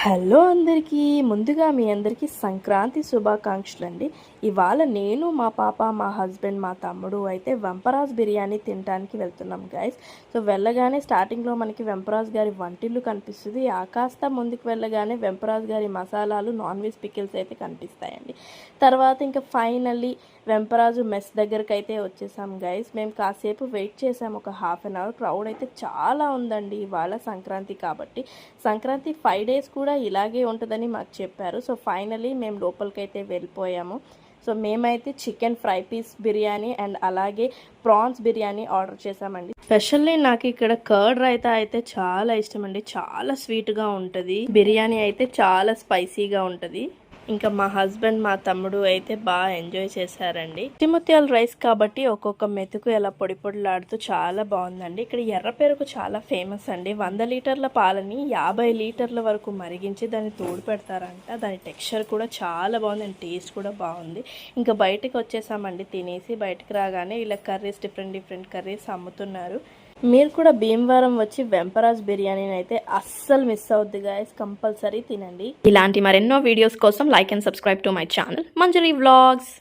Hello అందరికీ ముందుగా మీ అందరికీ సంక్రాంతి శుభాకాంక్షలు అండి. ఇవాళ నేను మా పాప మా హస్బెండ్ మా తమ్ముడు అయితే వెంపరాజ్ బిర్యానీ తినడానికి వెళ్తున్నాం గైస్. సో వెళ్ళగానే స్టార్టింగ్లో మనకి వెంపరాజ్ గారి వంటిల్లు కనిపిస్తుంది. కాస్త ముందుకు వెళ్ళగానే వెంపరాజ్ గారి మసాలాలు నాన్ వెజ్ పికిల్స్ అయితే కనిపిస్తాయండి. తర్వాత ఇంకా ఫైనల్లీ వెంపరాజు మెస్ దగ్గరికి అయితే వచ్చేసాం గైస్. మేము కాసేపు వెయిట్ చేసాము, ఒక హాఫ్ అన్ అవర్. క్రౌడ్ అయితే చాలా ఉందండి ఇవాళ సంక్రాంతి కాబట్టి. సంక్రాంతి 5 days కూడా ఇలాగే ఉంటుందని మాకు చెప్పారు. సో ఫైనలీ మేము లోపలికైతే వెళ్ళిపోయాము. సో మేమైతే chicken fry piece biryani and అలాగే ప్రాన్స్ బిర్యానీ ఆర్డర్ చేసామండి. స్పెషల్లీ నాకు ఇక్కడ కర్డ్ రైతా అయితే చాలా ఇష్టం అండి. చాలా స్వీట్గా ఉంటుంది. బిర్యానీ అయితే చాలా స్పైసీగా ఉంటుంది. ఇంకా మా హస్బెండ్ మా తమ్ముడు అయితే బాగా ఎంజాయ్ చేశారండి. తిముత్యాల రైస్ కాబట్టి ఒక్కొక్క మెతుకు ఎలా పొడి పొడిలాడుతూ చాలా బాగుందండి. ఇక్కడ ఎర్ర పెరుగు చాలా ఫేమస్ అండి. 100 లీటర్ల పాలని 50 లీటర్ల వరకు మరిగించి దాన్ని తోడు పెడతారంట. దాని టెక్స్చర్ కూడా చాలా బాగుంది అండ్ టేస్ట్ కూడా బాగుంది. ఇంకా బయటకు వచ్చేసామండి తినేసి. బయటకు రాగానే ఇలా కర్రీస్ డిఫరెంట్ కర్రీస్ అమ్ముతున్నారు. మీరు కూడా భీమవరం వచ్చి వెంపరాజ్ బిర్యానీని అయితే అస్సలు మిస్ అవుద్ది గైస్, కంపల్సరీ తినండి. ఇలాంటి మరెన్నో వీడియోస్ కోసం like and subscribe to my channel Manjari vlogs.